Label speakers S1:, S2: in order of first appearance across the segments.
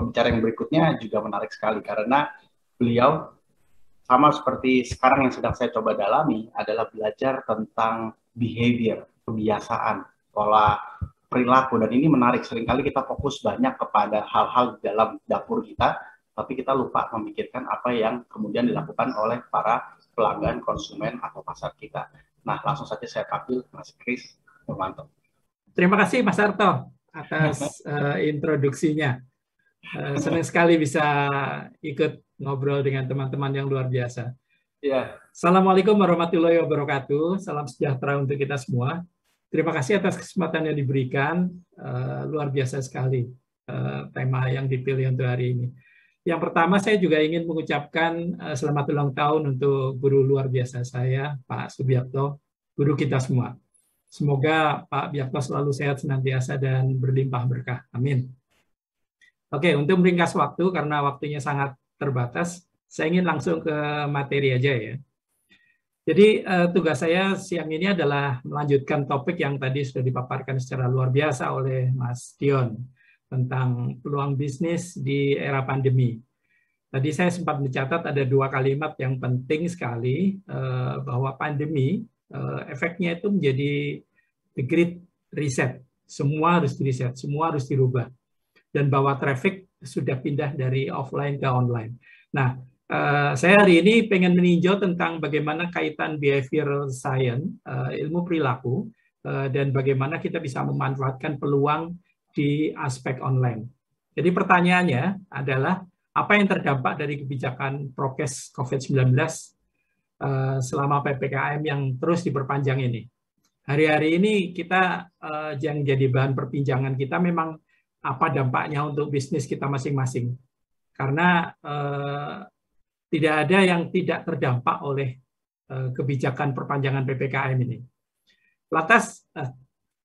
S1: pembicara yang berikutnya juga menarik sekali karena beliau sama seperti sekarang yang sedang saya coba dalami adalah belajar tentang behavior, kebiasaan, pola perilaku, dan ini menarik. Seringkali kita fokus banyak kepada hal-hal di dalam dapur kita, tapi kita lupa memikirkan apa yang kemudian dilakukan oleh para pelanggan, konsumen, atau pasar kita. Nah, langsung saja saya panggil Mas Kris Nurmanto.
S2: Terima kasih Mas Arto atas introduksinya. Senang sekali bisa ikut ngobrol dengan teman-teman yang luar biasa.
S1: Ya.
S2: Assalamualaikum warahmatullahi wabarakatuh. Salam sejahtera untuk kita semua. Terima kasih atas kesempatan yang diberikan. Luar biasa sekali tema yang dipilih untuk hari ini. Yang pertama, saya juga ingin mengucapkan selamat ulang tahun untuk guru luar biasa saya, Pak Subiakto, guru kita semua. Semoga Pak Biakto selalu sehat senantiasa dan berlimpah berkah. Amin. Oke, untuk meringkas waktu, karena waktunya sangat terbatas, saya ingin langsung ke materi aja ya. Jadi tugas saya siang ini adalah melanjutkan topik yang tadi sudah dipaparkan secara luar biasa oleh Mas Dion tentang peluang bisnis di era pandemi. Tadi saya sempat mencatat ada 2 kalimat yang penting sekali, bahwa pandemi efeknya itu menjadi the great reset. Semua harus di-reset, semua harus dirubah. Dan bahwa traffic sudah pindah dari offline ke online. Nah, saya hari ini pengen meninjau tentang bagaimana kaitan behavioral science, ilmu perilaku, dan bagaimana kita bisa memanfaatkan peluang di aspek online. Jadi pertanyaannya adalah, apa yang terdampak dari kebijakan prokes COVID-19 selama PPKM yang terus diperpanjang ini? Hari-hari ini kita yang jadi bahan perbincangan kita memang apa dampaknya untuk bisnis kita masing-masing. Karena tidak ada yang tidak terdampak oleh kebijakan perpanjangan PPKM ini. Lantas,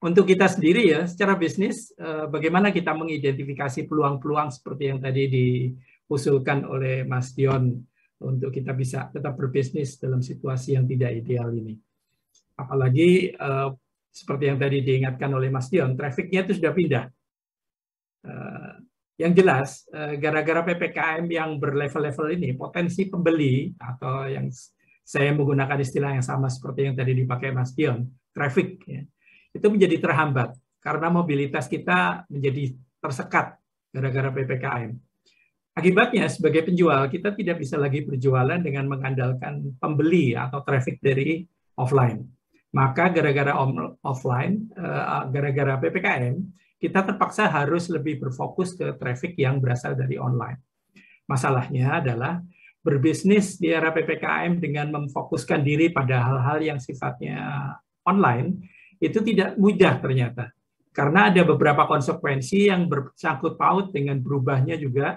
S2: untuk kita sendiri ya, secara bisnis, bagaimana kita mengidentifikasi peluang-peluang seperti yang tadi diusulkan oleh Mas Dion untuk kita bisa tetap berbisnis dalam situasi yang tidak ideal ini. Apalagi seperti yang tadi diingatkan oleh Mas Dion, trafficnya itu sudah pindah. Yang jelas, gara-gara PPKM yang berlevel-level ini, potensi pembeli, atau yang saya menggunakan istilah yang sama seperti yang tadi dipakai Mas Dion, traffic, ya, itu menjadi terhambat, karena mobilitas kita menjadi tersekat gara-gara PPKM. Akibatnya, sebagai penjual, kita tidak bisa lagi berjualan dengan mengandalkan pembeli atau traffic dari offline. Maka gara-gara offline, gara-gara PPKM, kita terpaksa harus lebih berfokus ke traffic yang berasal dari online. Masalahnya adalah berbisnis di era PPKM dengan memfokuskan diri pada hal-hal yang sifatnya online, itu tidak mudah ternyata. Karena ada beberapa konsekuensi yang bersangkut paut dengan berubahnya juga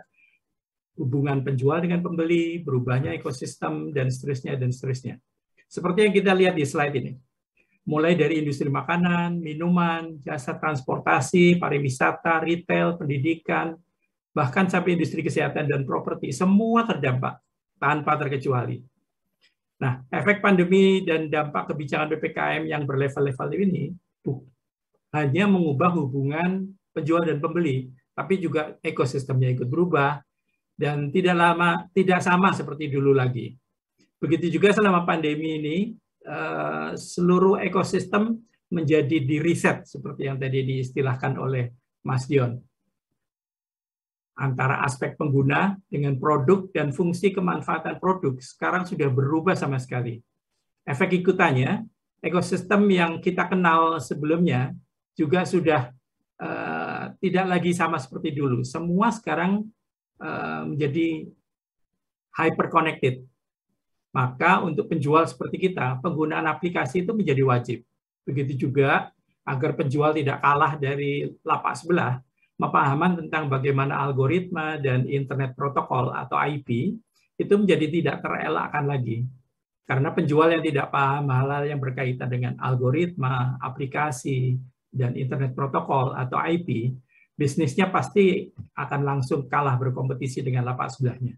S2: hubungan penjual dengan pembeli, berubahnya ekosistem, dan seterusnya, dan seterusnya. Seperti yang kita lihat di slide ini. Mulai dari industri makanan, minuman, jasa transportasi, pariwisata, retail, pendidikan, bahkan sampai industri kesehatan dan properti, semua terdampak tanpa terkecuali. Nah, efek pandemi dan dampak kebijakan PPKM yang berlevel-level ini hanya mengubah hubungan penjual dan pembeli, tapi juga ekosistemnya ikut berubah dan tidak sama seperti dulu lagi. Begitu juga selama pandemi ini, seluruh ekosistem menjadi di-reset seperti yang tadi diistilahkan oleh Mas Dion. Antara aspek pengguna dengan produk dan fungsi kemanfaatan produk sekarang sudah berubah sama sekali. Efek ikutannya, ekosistem yang kita kenal sebelumnya juga sudah tidak lagi sama seperti dulu. Semua sekarang menjadi hyper connected. Maka untuk penjual seperti kita, penggunaan aplikasi itu menjadi wajib. Begitu juga agar penjual tidak kalah dari lapak sebelah, pemahaman tentang bagaimana algoritma dan internet protokol atau IP itu menjadi tidak terelakkan lagi. Karena penjual yang tidak paham hal-hal yang berkaitan dengan algoritma, aplikasi, dan internet protokol atau IP, bisnisnya pasti akan langsung kalah berkompetisi dengan lapak sebelahnya.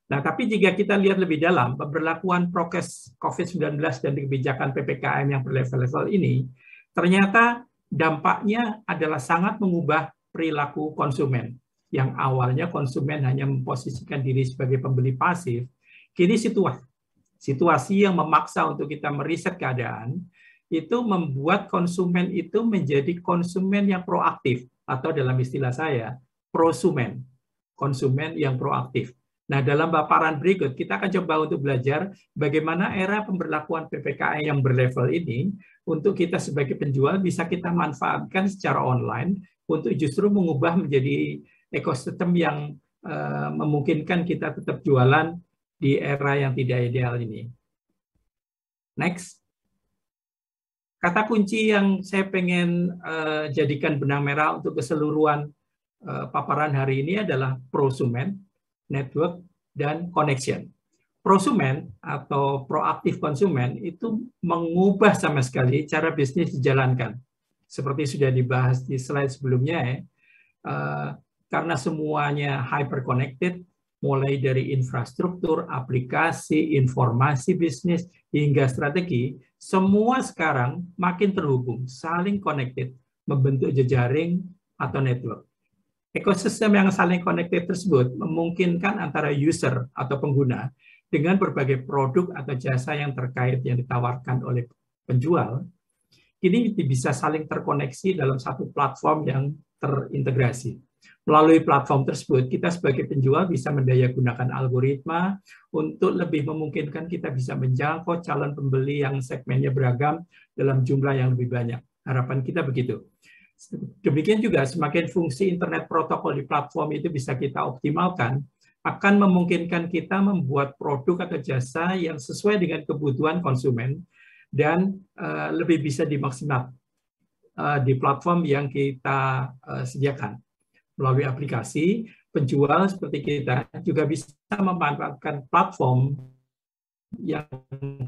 S2: Nah, tapi jika kita lihat lebih dalam, pemberlakuan prokes COVID-19 dan kebijakan PPKM yang berlevel-level ini, ternyata dampaknya adalah sangat mengubah perilaku konsumen. yang awalnya konsumen hanya memposisikan diri sebagai pembeli pasif, kini situasi yang memaksa untuk kita meriset keadaan, itu membuat konsumen itu menjadi konsumen yang proaktif, atau dalam istilah saya, prosumen, konsumen yang proaktif. Nah, dalam paparan berikut, kita akan coba untuk belajar bagaimana era pemberlakuan PPKM yang berlevel ini, untuk kita sebagai penjual bisa kita manfaatkan secara online, untuk justru mengubah menjadi ekosistem yang memungkinkan kita tetap jualan di era yang tidak ideal ini. Next. Kata kunci yang saya pengen jadikan benang merah untuk keseluruhan paparan hari ini adalah prosumen, network, dan connection. Prosumen atau proaktif konsumen itu mengubah sama sekali cara bisnis dijalankan. Seperti sudah dibahas di slide sebelumnya ya, karena semuanya hyper connected, mulai dari infrastruktur, aplikasi, informasi bisnis, hingga strategi, semua sekarang makin terhubung, saling connected, membentuk jejaring atau network. Ekosistem yang saling connected tersebut memungkinkan antara user atau pengguna dengan berbagai produk atau jasa yang terkait yang ditawarkan oleh penjual, ini bisa saling terkoneksi dalam satu platform yang terintegrasi. Melalui platform tersebut, kita sebagai penjual bisa mendayagunakan algoritma untuk lebih memungkinkan kita bisa menjangkau calon pembeli yang segmennya beragam dalam jumlah yang lebih banyak. Harapan kita begitu. Demikian juga semakin fungsi internet protokol di platform itu bisa kita optimalkan, akan memungkinkan kita membuat produk atau jasa yang sesuai dengan kebutuhan konsumen dan lebih bisa dimaksimalkan di platform yang kita sediakan. Melalui aplikasi, penjual seperti kita juga bisa memanfaatkan platform yang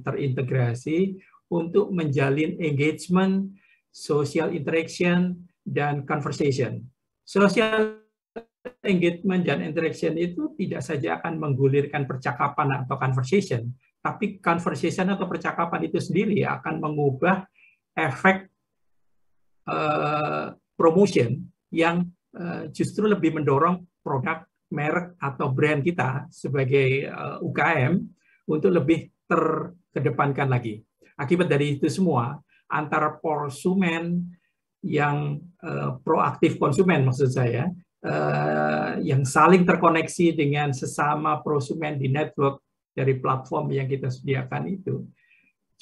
S2: terintegrasi untuk menjalin engagement, social interaction, dan conversation. Social engagement dan interaction itu tidak saja akan menggulirkan percakapan atau conversation, tapi conversation atau percakapan itu sendiri akan mengubah efek promotion yang justru lebih mendorong produk, merek, atau brand kita sebagai UKM untuk lebih terkedepankan lagi. Akibat dari itu semua, antara prosumen yang proaktif konsumen, maksud saya, yang saling terkoneksi dengan sesama prosumen di network dari platform yang kita sediakan itu,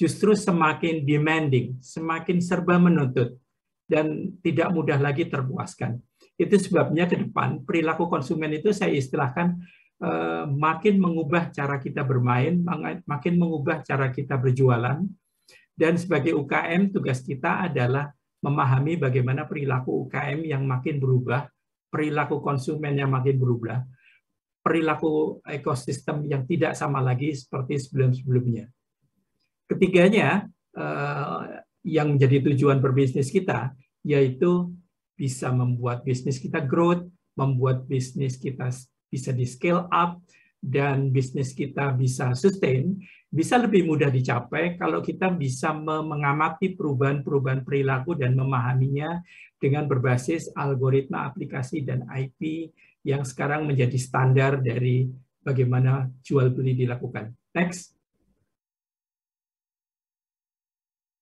S2: justru semakin demanding, semakin serba menuntut, dan tidak mudah lagi terpuaskan. Itu sebabnya ke depan perilaku konsumen itu saya istilahkan makin mengubah cara kita bermain, makin mengubah cara kita berjualan. Dan sebagai UKM, tugas kita adalah memahami bagaimana perilaku UKM yang makin berubah, perilaku konsumen yang makin berubah, perilaku ekosistem yang tidak sama lagi seperti sebelum-sebelumnya. Ketiganya, yang menjadi tujuan berbisnis kita, yaitu bisa membuat bisnis kita growth, membuat bisnis kita bisa di scale up, dan bisnis kita bisa sustain, bisa lebih mudah dicapai kalau kita bisa mengamati perubahan-perubahan perilaku dan memahaminya dengan berbasis algoritma aplikasi dan IP yang sekarang menjadi standar dari bagaimana jual beli dilakukan. Next.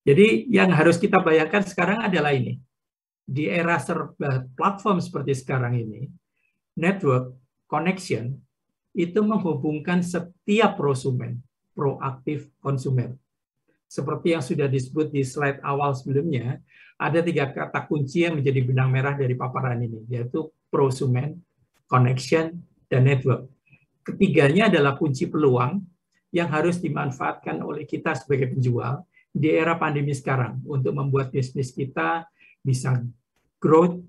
S2: Jadi yang harus kita bayangkan sekarang adalah ini. Di era serba platform seperti sekarang ini, network, connection, itu menghubungkan setiap prosumen, proaktif konsumen. Seperti yang sudah disebut di slide awal sebelumnya, ada 3 kata kunci yang menjadi benang merah dari paparan ini, yaitu prosumen, connection, dan network. Ketiganya adalah kunci peluang yang harus dimanfaatkan oleh kita sebagai penjual di era pandemi sekarang untuk membuat bisnis kita bisa growth,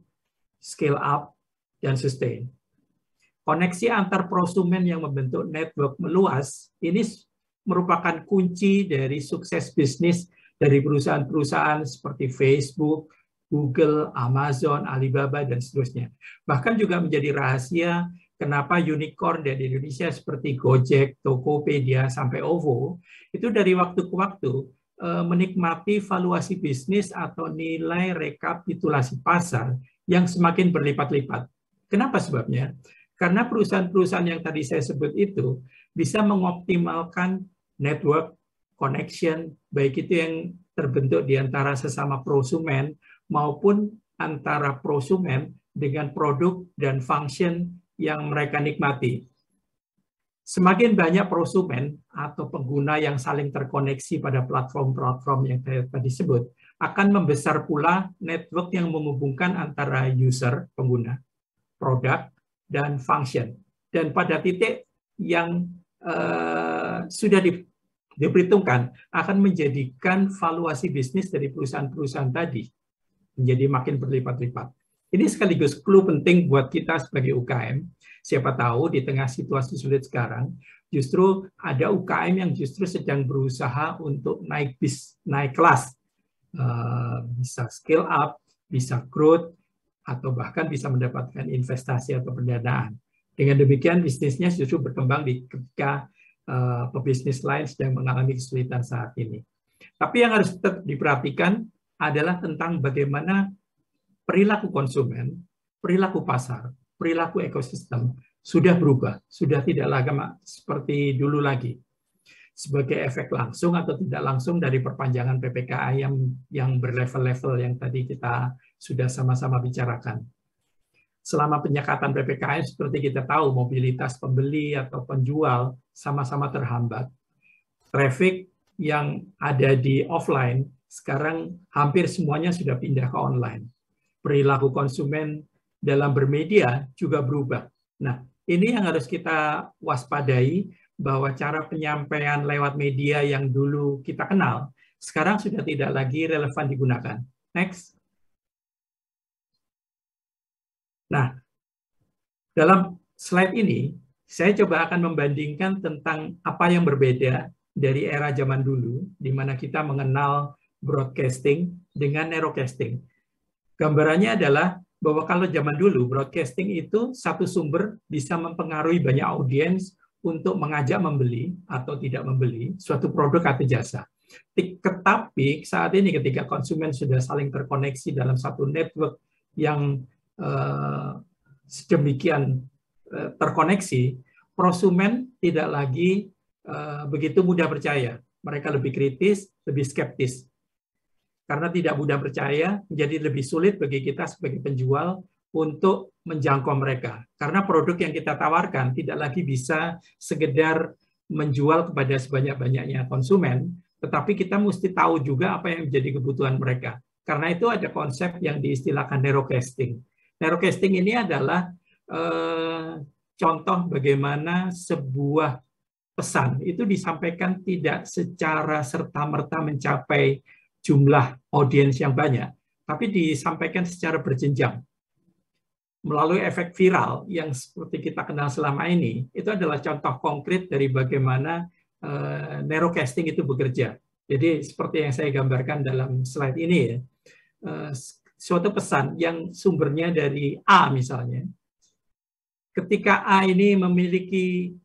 S2: scale up, dan sustain. Koneksi antar prosumen yang membentuk network meluas, ini merupakan kunci dari sukses bisnis dari perusahaan-perusahaan seperti Facebook, Google, Amazon, Alibaba, dan seterusnya. Bahkan juga menjadi rahasia kenapa unicorn dari Indonesia seperti Gojek, Tokopedia, sampai OVO, itu dari waktu ke waktu menikmati valuasi bisnis atau nilai rekapitulasi pasar yang semakin berlipat-lipat. Kenapa sebabnya? Karena perusahaan-perusahaan yang tadi saya sebut itu bisa mengoptimalkan network connection, baik itu yang terbentuk di antara sesama prosumen maupun antara prosumen dengan produk dan function yang mereka nikmati. Semakin banyak prosumen atau pengguna yang saling terkoneksi pada platform-platform yang saya tadi sebut, akan membesar pula network yang menghubungkan antara user, pengguna, produk, dan function. Dan pada titik yang sudah diperhitungkan, akan menjadikan valuasi bisnis dari perusahaan-perusahaan tadi menjadi makin berlipat-lipat. Ini sekaligus clue penting buat kita sebagai UKM. Siapa tahu di tengah situasi sulit sekarang, justru ada UKM yang justru sedang berusaha untuk naik kelas. Bisa scale up, bisa growth, atau bahkan bisa mendapatkan investasi atau pendanaan. Dengan demikian, bisnisnya justru berkembang ketika pebisnis lain sedang mengalami kesulitan saat ini. Tapi yang harus tetap diperhatikan adalah tentang bagaimana perilaku konsumen, perilaku pasar, perilaku ekosistem sudah berubah, sudah tidak lagi seperti dulu lagi. Sebagai efek langsung atau tidak langsung dari perpanjangan PPKM yang berlevel-level yang tadi kita sudah sama-sama bicarakan. Selama penyekatan PPKM, seperti kita tahu, mobilitas pembeli atau penjual sama-sama terhambat. Traffic yang ada di offline, sekarang hampir semuanya sudah pindah ke online. Perilaku konsumen dalam bermedia juga berubah. Nah, ini yang harus kita waspadai, bahwa cara penyampaian lewat media yang dulu kita kenal, sekarang sudah tidak lagi relevan digunakan. Next. Nah, dalam slide ini, saya coba akan membandingkan tentang apa yang berbeda dari era zaman dulu, di mana kita mengenal broadcasting dengan narrowcasting. Gambarannya adalah bahwa kalau zaman dulu, broadcasting itu satu sumber bisa mempengaruhi banyak audiens untuk mengajak membeli atau tidak membeli suatu produk atau jasa. Tetapi saat ini ketika konsumen sudah saling terkoneksi dalam satu network yang sedemikian terkoneksi, prosumen tidak lagi begitu mudah percaya. Mereka lebih kritis, lebih skeptis. Karena tidak mudah percaya, menjadi lebih sulit bagi kita sebagai penjual untuk menjangkau mereka. Karena produk yang kita tawarkan tidak lagi bisa sekedar menjual kepada sebanyak-banyaknya konsumen, tetapi kita mesti tahu juga apa yang menjadi kebutuhan mereka. Karena itu ada konsep yang diistilahkan narrowcasting. Narrowcasting ini adalah contoh bagaimana sebuah pesan itu disampaikan tidak secara serta-merta mencapai jumlah audiens yang banyak, tapi disampaikan secara berjenjang. Melalui efek viral yang seperti kita kenal selama ini, itu adalah contoh konkret dari bagaimana narrowcasting itu bekerja. Jadi seperti yang saya gambarkan dalam slide ini, ya, suatu pesan yang sumbernya dari A misalnya, ketika A ini memiliki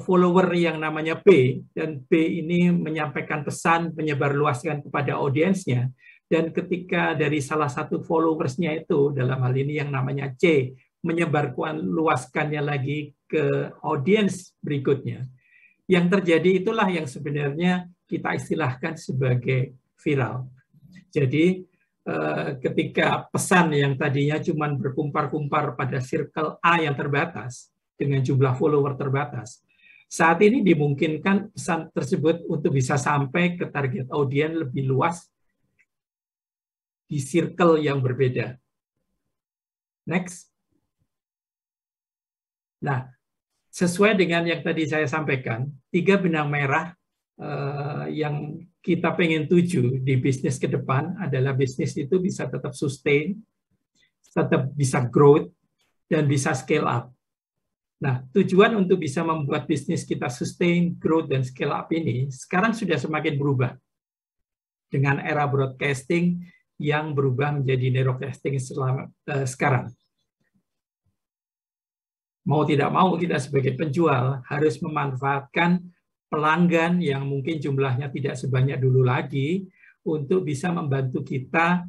S2: follower yang namanya B, dan B ini menyampaikan pesan, menyebarluaskan kepada audiensnya, dan ketika dari salah satu followersnya itu, dalam hal ini yang namanya C, menyebarluaskannya lagi ke audiens berikutnya, yang terjadi itulah yang sebenarnya kita istilahkan sebagai viral. Jadi ketika pesan yang tadinya cuma berkumpar-kumpar pada circle A yang terbatas, dengan jumlah follower terbatas, saat ini dimungkinkan pesan tersebut untuk bisa sampai ke target audiens lebih luas di circle yang berbeda. Next. Nah, sesuai dengan yang tadi saya sampaikan, 3 benang merah yang kita pengen tuju di bisnis ke depan adalah bisnis itu bisa tetap sustain, tetap bisa growth, dan bisa scale up. Nah, tujuan untuk bisa membuat bisnis kita sustain, growth, dan scale up ini sekarang sudah semakin berubah. Dengan era broadcasting yang berubah menjadi narrowcasting sekarang. Mau tidak mau kita sebagai penjual harus memanfaatkan pelanggan yang mungkin jumlahnya tidak sebanyak dulu lagi untuk bisa membantu kita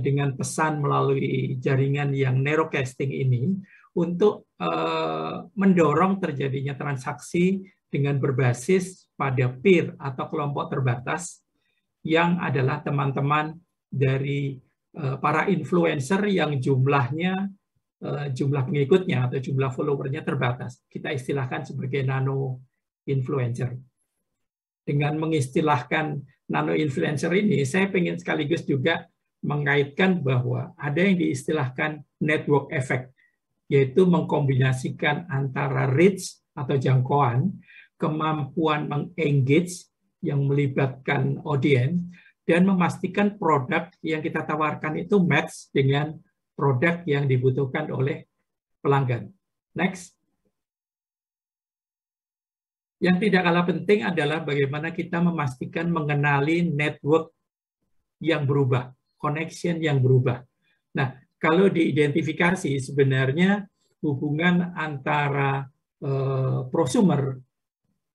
S2: dengan pesan melalui jaringan yang narrowcasting ini untuk mendorong terjadinya transaksi dengan berbasis pada peer atau kelompok terbatas yang adalah teman-teman dari para influencer yang jumlahnya, jumlah pengikutnya atau jumlah followernya terbatas. Kita istilahkan sebagai nano influencer. Dengan mengistilahkan nano influencer ini, saya ingin sekaligus juga mengaitkan bahwa ada yang diistilahkan network effect, yaitu mengkombinasikan antara reach atau jangkauan, kemampuan mengengage yang melibatkan audiens, dan memastikan produk yang kita tawarkan itu match dengan produk yang dibutuhkan oleh pelanggan. Next. Yang tidak kalah penting adalah bagaimana kita memastikan mengenali network yang berubah, connection yang berubah. Nah, kalau diidentifikasi sebenarnya hubungan antara prosumer,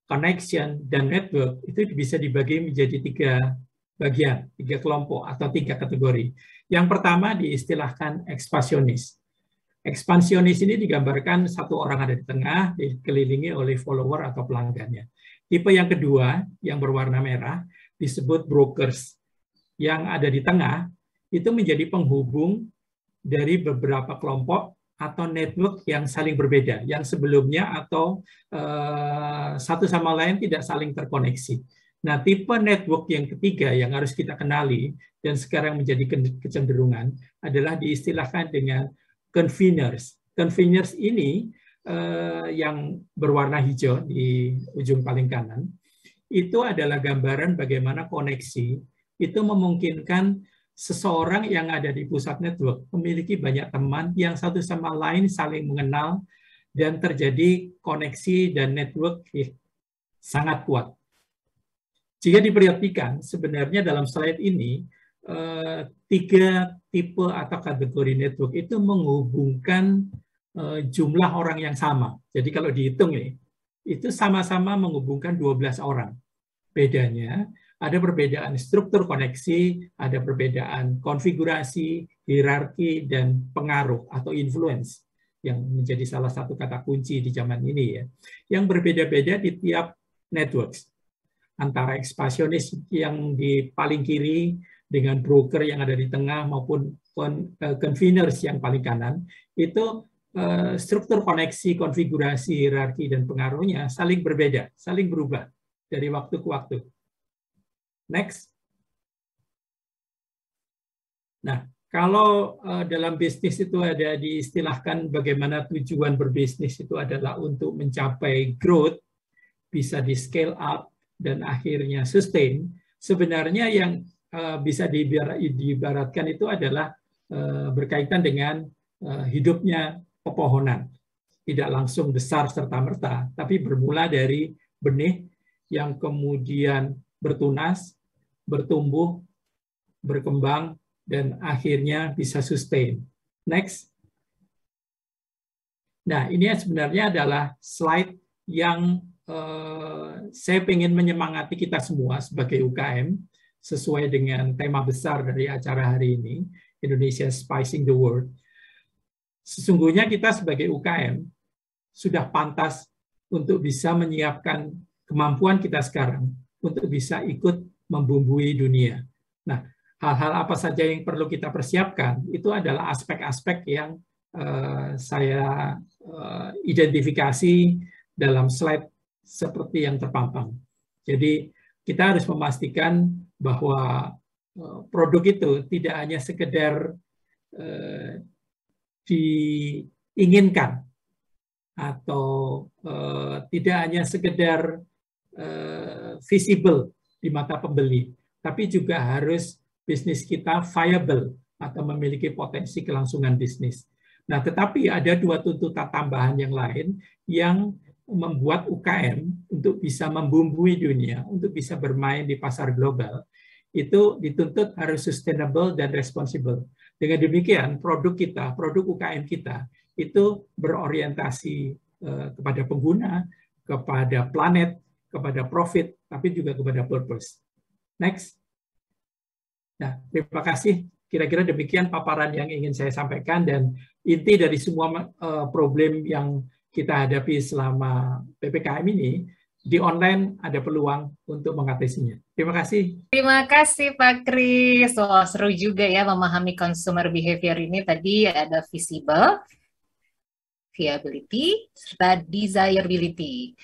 S2: connection, dan network itu bisa dibagi menjadi 3 bagian, 3 kelompok atau 3 kategori. Yang pertama diistilahkan ekspansionis. Ekspansionis ini digambarkan satu orang ada di tengah, dikelilingi oleh follower atau pelanggannya. Tipe yang kedua, yang berwarna merah, disebut brokers. Yang ada di tengah, itu menjadi penghubung dari beberapa kelompok atau network yang saling berbeda, yang sebelumnya atau satu sama lain tidak saling terkoneksi. Nah, tipe network yang ketiga yang harus kita kenali, dan sekarang menjadi kecenderungan, adalah diistilahkan dengan conveners. Conveners ini yang berwarna hijau di ujung paling kanan, itu adalah gambaran bagaimana koneksi itu memungkinkan seseorang yang ada di pusat network memiliki banyak teman yang satu sama lain saling mengenal dan terjadi koneksi dan network sangat kuat. Jika diperhatikan, sebenarnya dalam slide ini 3 tipe atau kategori network itu menghubungkan jumlah orang yang sama. Jadi kalau dihitung nih, itu sama-sama menghubungkan 12 orang. Bedanya, ada perbedaan struktur koneksi, ada perbedaan konfigurasi, hierarki, dan pengaruh atau influence yang menjadi salah satu kata kunci di zaman ini ya. Yang berbeda-beda di tiap networks. Antara ekspansionis yang di paling kiri dengan broker yang ada di tengah maupun conveners yang paling kanan, itu struktur koneksi, konfigurasi, hierarki, dan pengaruhnya saling berbeda, saling berubah dari waktu ke waktu. Next. Nah, kalau dalam bisnis itu ada diistilahkan bagaimana tujuan berbisnis itu adalah untuk mencapai growth, bisa di scale up, dan akhirnya sustain, sebenarnya yang bisa diibaratkan itu adalah berkaitan dengan hidupnya pepohonan. Tidak langsung besar serta-merta, tapi bermula dari benih yang kemudian bertunas, bertumbuh, berkembang, dan akhirnya bisa sustain. Next. Nah, ini sebenarnya adalah slide yang saya ingin menyemangati kita semua sebagai UKM sesuai dengan tema besar dari acara hari ini, Indonesia Spicing the World. Sesungguhnya kita sebagai UKM sudah pantas untuk bisa menyiapkan kemampuan kita sekarang untuk bisa ikut membumbui dunia. Nah, hal-hal apa saja yang perlu kita persiapkan itu adalah aspek-aspek yang saya identifikasi dalam slide seperti yang terpampang. Jadi kita harus memastikan bahwa produk itu tidak hanya sekedar diinginkan atau tidak hanya sekedar visible di mata pembeli, tapi juga harus bisnis kita viable atau memiliki potensi kelangsungan bisnis. Nah, tetapi ada 2 tuntutan tambahan yang lain yang membuat UKM untuk bisa membumbui dunia, untuk bisa bermain di pasar global, itu dituntut harus sustainable dan responsible. Dengan demikian, produk kita, produk UKM kita, itu berorientasi kepada pengguna, kepada planet, kepada profit, tapi juga kepada purpose. Next. Nah, terima kasih Kira-kira demikian paparan yang ingin saya sampaikan, dan inti dari semua problem yang kita hadapi selama PPKM ini, di online ada peluang untuk mengatasinya. Terima kasih.
S3: Terima kasih Pak Kris. Wah, seru juga ya memahami consumer behavior ini. Tadi ada visible, viability, serta desirability.